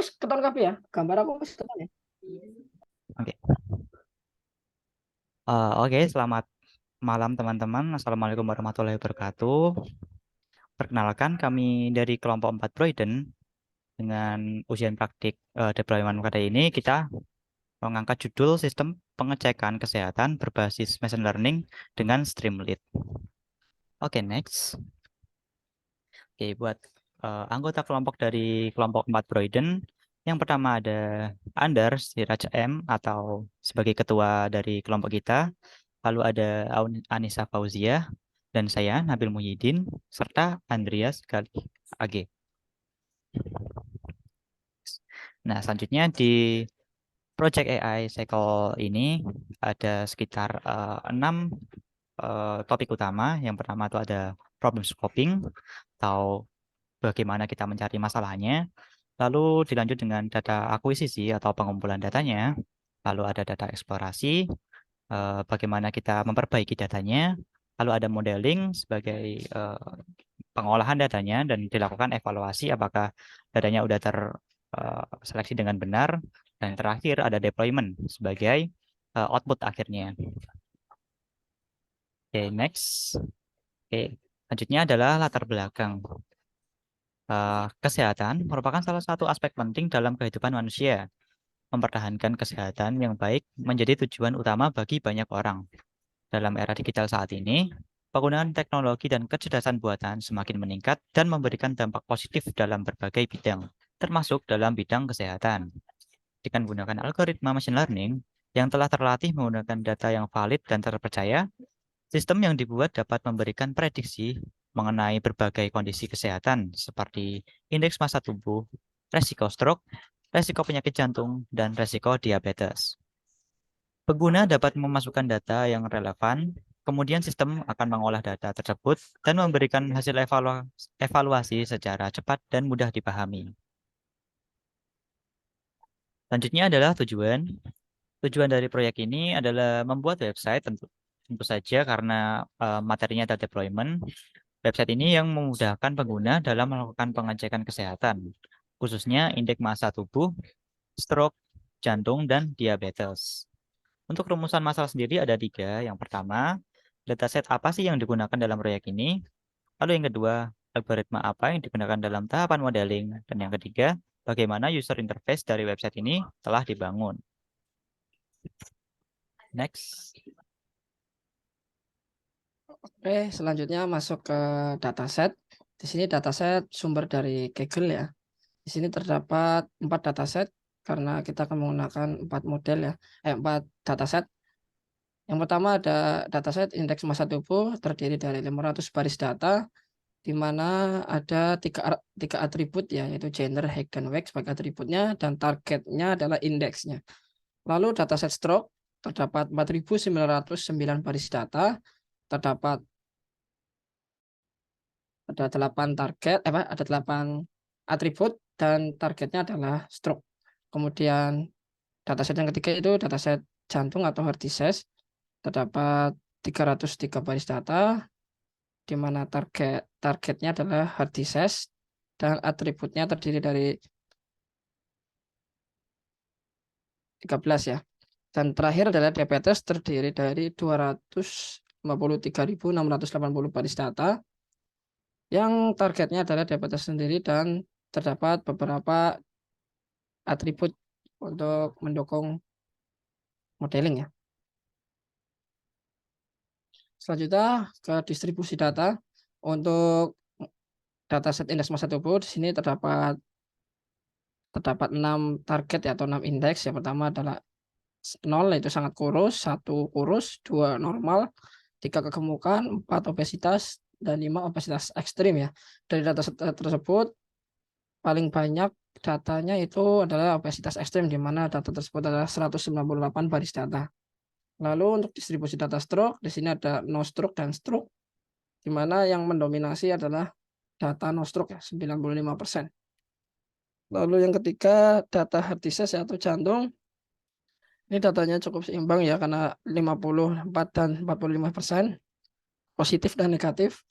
Wes keton kabeh ya. Gambar aku wis keton ya. Oke. Oke, selamat malam teman-teman. Assalamualaikum warahmatullahi wabarakatuh. Perkenalkan, kami dari kelompok 4 Broiden dengan ujian praktik deployment kali ini kita mengangkat judul sistem pengecekan kesehatan berbasis machine learning dengan Streamlit. Oke, next. Oke, buat anggota kelompok dari kelompok 4 Broiden, yang pertama ada Anders Siraj M atau sebagai ketua dari kelompok kita, lalu ada Anissa Fauzia, dan saya Nabil Muhyiddin, serta Andreas Gali AG. Nah, selanjutnya di Project AI Cycle ini ada sekitar 6 topik utama. Yang pertama itu ada problem scoping, atau bagaimana kita mencari masalahnya. Lalu dilanjut dengan data akuisisi atau pengumpulan datanya. Lalu ada data eksplorasi, bagaimana kita memperbaiki datanya. Lalu ada modeling sebagai pengolahan datanya dan dilakukan evaluasi apakah datanya sudah terseleksi dengan benar. Dan terakhir ada deployment sebagai output akhirnya. Oke, next. Oke, selanjutnya adalah latar belakang. Kesehatan merupakan salah satu aspek penting dalam kehidupan manusia. Mempertahankan kesehatan yang baik menjadi tujuan utama bagi banyak orang. Dalam era digital saat ini, penggunaan teknologi dan kecerdasan buatan semakin meningkat dan memberikan dampak positif dalam berbagai bidang, termasuk dalam bidang kesehatan. Dengan menggunakan algoritma machine learning yang telah terlatih menggunakan data yang valid dan terpercaya, sistem yang dibuat dapat memberikan prediksi mengenai berbagai kondisi kesehatan seperti indeks massa tubuh, resiko stroke, resiko penyakit jantung, dan resiko diabetes. Pengguna dapat memasukkan data yang relevan, kemudian sistem akan mengolah data tersebut dan memberikan hasil evaluasi secara cepat dan mudah dipahami. Selanjutnya adalah tujuan. Tujuan dari proyek ini adalah membuat website, tentu saja karena materinya adalah deployment. Website ini yang memudahkan pengguna dalam melakukan pengecekan kesehatan, khususnya indeks massa tubuh, stroke, jantung, dan diabetes. Untuk rumusan masalah sendiri ada 3. Yang pertama, dataset apa sih yang digunakan dalam proyek ini? Lalu yang kedua, algoritma apa yang digunakan dalam tahapan modeling? Dan yang ketiga, bagaimana user interface dari website ini telah dibangun? Next. Oke, selanjutnya masuk ke dataset. Di sini dataset sumber dari Kaggle ya. Di sini terdapat 4 dataset karena kita akan menggunakan 4 model ya, 4 dataset. Yang pertama ada dataset indeks massa tubuh terdiri dari 500 baris data, di mana ada tiga atribut ya, yaitu gender, height, dan weight sebagai atributnya, dan targetnya adalah indeksnya. Lalu dataset stroke terdapat 4.909 baris data, terdapat ada 8 target, ada 8 atribut dan targetnya adalah stroke. Kemudian dataset yang ketiga itu dataset jantung atau heart disease, terdapat 303 baris data, di mana targetnya adalah heart disease dan atributnya terdiri dari 13 ya. Dan terakhir adalah diabetes terdiri dari 253.680 baris data yang targetnya adalah diabetes sendiri dan terdapat beberapa atribut untuk mendukung modeling ya. Selanjutnya ke distribusi data. Untuk dataset indeks massa tubuh di sini terdapat 6 target ya, atau 6 indeks. Yang pertama adalah 0 yaitu sangat kurus, 1 kurus, 2 normal, 3 kegemukan, 4 obesitas, dan 5 obesitas ekstrim ya. Dari data tersebut paling banyak datanya itu adalah obesitas ekstrim, di mana data tersebut adalah 198 baris data. Lalu untuk distribusi data stroke, di sini ada no stroke dan stroke, di mana yang mendominasi adalah data no stroke ya, 95%. Lalu yang ketiga data heart disease atau jantung. Ini datanya cukup seimbang ya, karena 54 dan 45% positif dan negatif.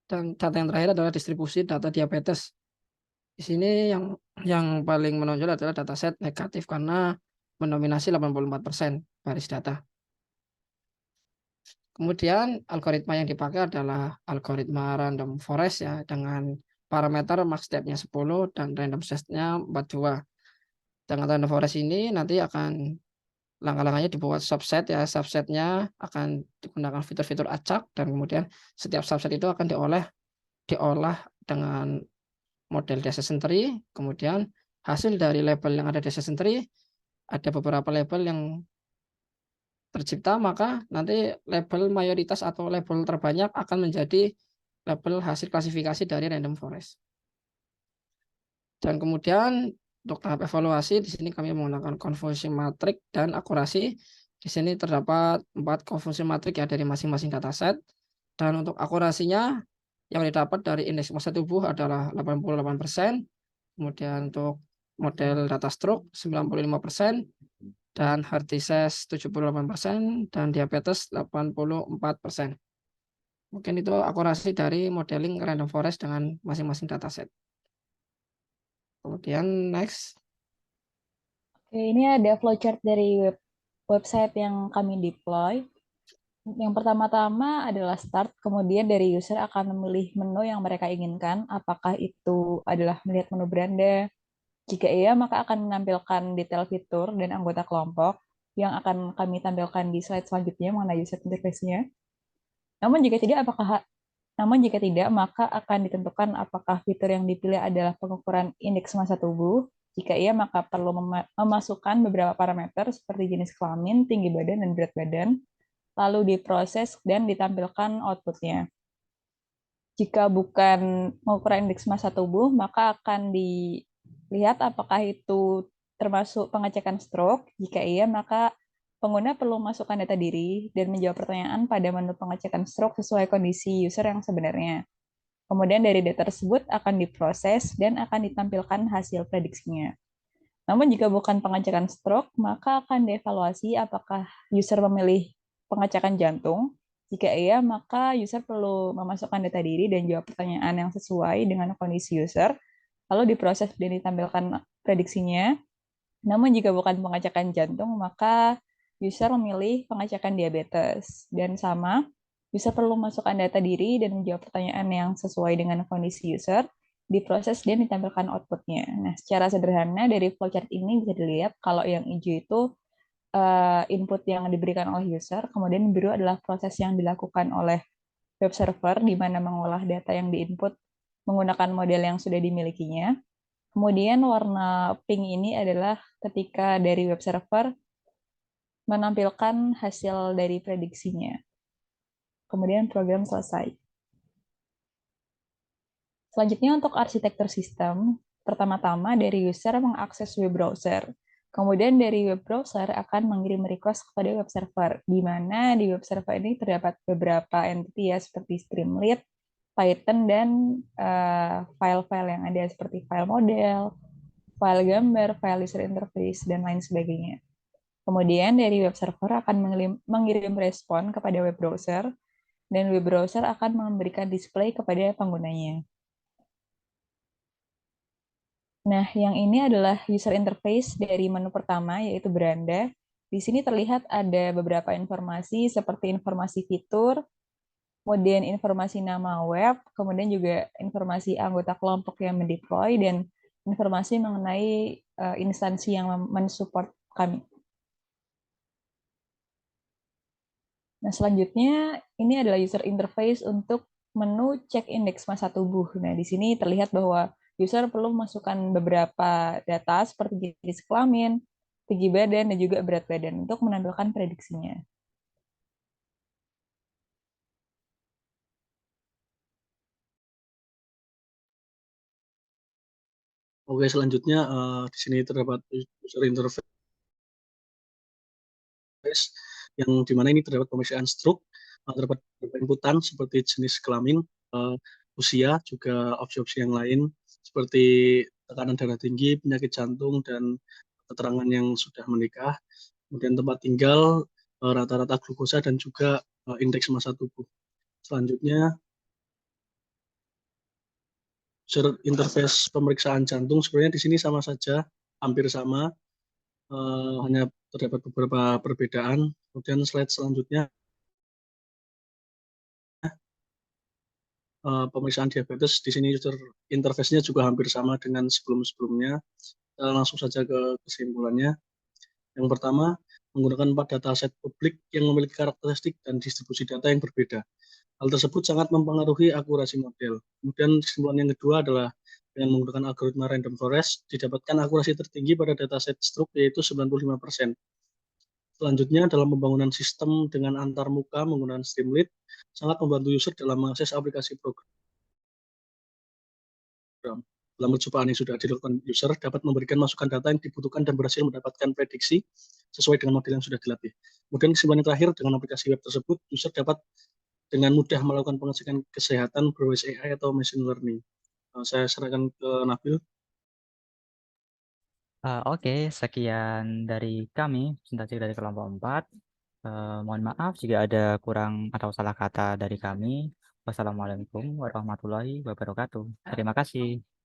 Dan data yang terakhir adalah distribusi data diabetes. Di sini yang paling menonjol adalah dataset negatif karena mendominasi 84% baris data. Kemudian algoritma yang dipakai adalah algoritma random forest ya dengan parameter max depth-nya 10 dan random size-nya 42. Dengan random forest ini nanti akan langkah-langkahnya dibuat subset ya, subsetnya akan digunakan fitur-fitur acak dan kemudian setiap subset itu akan diolah dengan model decision tree, kemudian hasil dari label yang ada decision tree, ada beberapa label yang tercipta, maka nanti label mayoritas atau label terbanyak akan menjadi label hasil klasifikasi dari random forest. Dan kemudian untuk tahap evaluasi di sini kami menggunakan convolution matrix dan akurasi. Di sini terdapat 4 convolution matrix ya dari masing-masing dataset. Dan untuk akurasinya yang didapat dari indeks massa tubuh adalah 88%. Kemudian untuk model data stroke 95%, dan heart disease 78%, dan diabetes 84%. Mungkin itu akurasi dari modeling random forest dengan masing-masing dataset. Kemudian next. Oke, ini ada flowchart dari website yang kami deploy. Yang pertama-tama adalah start, kemudian dari user akan memilih menu yang mereka inginkan, apakah itu adalah melihat menu beranda. Jika iya, maka akan menampilkan detail fitur dan anggota kelompok yang akan kami tampilkan di slide selanjutnya mengenai user interface-nya. Namun jika tidak, maka akan ditentukan apakah fitur yang dipilih adalah pengukuran indeks massa tubuh. Jika iya, maka perlu memasukkan beberapa parameter seperti jenis kelamin, tinggi badan, dan berat badan, lalu diproses dan ditampilkan outputnya. Jika bukan pengukuran indeks massa tubuh, maka akan dilihat apakah itu termasuk pengecekan stroke. Jika iya, maka pengguna perlu masukkan data diri dan menjawab pertanyaan pada menu pengecekan stroke sesuai kondisi user yang sebenarnya. Kemudian dari data tersebut akan diproses dan akan ditampilkan hasil prediksinya. Namun jika bukan pengecekan stroke, maka akan dievaluasi apakah user memilih pengecekan jantung. Jika iya, maka user perlu memasukkan data diri dan jawab pertanyaan yang sesuai dengan kondisi user, lalu diproses dan ditampilkan prediksinya. Namun jika bukan pengecekan jantung, maka user memilih pengecekan diabetes. Dan sama, user perlu masukkan data diri dan menjawab pertanyaan yang sesuai dengan kondisi user, diproses dan ditampilkan outputnya. Nah, secara sederhana dari flowchart ini bisa dilihat kalau yang hijau itu input yang diberikan oleh user, kemudian biru adalah proses yang dilakukan oleh web server di mana mengolah data yang diinput menggunakan model yang sudah dimilikinya. Kemudian warna pink ini adalah ketika dari web server menampilkan hasil dari prediksinya. Kemudian program selesai. Selanjutnya untuk arsitektur sistem, pertama-tama dari user mengakses web browser. Kemudian dari web browser akan mengirim request kepada web server, di mana di web server ini terdapat beberapa entity ya, seperti Streamlit, Python, dan file-file yang ada seperti file model, file gambar, file user interface, dan lain sebagainya. Kemudian dari web server akan mengirim respon kepada web browser, dan web browser akan memberikan display kepada penggunanya. Nah, yang ini adalah user interface dari menu pertama, yaitu beranda. Di sini terlihat ada beberapa informasi seperti informasi fitur, kemudian informasi nama web, kemudian juga informasi anggota kelompok yang mendeploy, dan informasi mengenai instansi yang mensupport kami. Nah, selanjutnya ini adalah user interface untuk menu cek indeks massa tubuh. Nah, di sini terlihat bahwa user perlu memasukkan beberapa data seperti jenis kelamin, tinggi badan, dan juga berat badan untuk menampilkan prediksinya. Oke, selanjutnya di sini terdapat user interface yang dimana ini terdapat pemeriksaan stroke, terdapat beberapa inputan seperti jenis kelamin, usia, juga opsi-opsi yang lain seperti tekanan darah tinggi, penyakit jantung, dan keterangan yang sudah menikah, kemudian tempat tinggal, rata-rata glukosa, dan juga indeks massa tubuh. Selanjutnya user interface pemeriksaan jantung sebenarnya di sini sama saja, hampir sama, hanya terdapat beberapa perbedaan. Kemudian slide selanjutnya, pemeriksaan diabetes di sini user interface-nya juga hampir sama dengan sebelum-sebelumnya. Langsung saja ke kesimpulannya. Yang pertama, menggunakan 4 dataset publik yang memiliki karakteristik dan distribusi data yang berbeda. Hal tersebut sangat mempengaruhi akurasi model. Kemudian kesimpulan yang kedua adalah dengan menggunakan algoritma random forest, didapatkan akurasi tertinggi pada dataset struk yaitu 95%. Selanjutnya, dalam pembangunan sistem dengan antar muka menggunakan Streamlit, sangat membantu user dalam mengakses aplikasi program. Dalam percobaan yang sudah dilakukan, user dapat memberikan masukan data yang dibutuhkan dan berhasil mendapatkan prediksi sesuai dengan model yang sudah dilatih. Kemudian kesimpulan yang terakhir, dengan aplikasi web tersebut, user dapat dengan mudah melakukan pengecekan kesehatan berbasis AI atau machine learning. Saya serahkan ke Nabil. Oke, sekian dari kami, presentasi dari kelompok 4. Mohon maaf jika ada kurang atau salah kata dari kami. Wassalamualaikum warahmatullahi wabarakatuh. Terima kasih.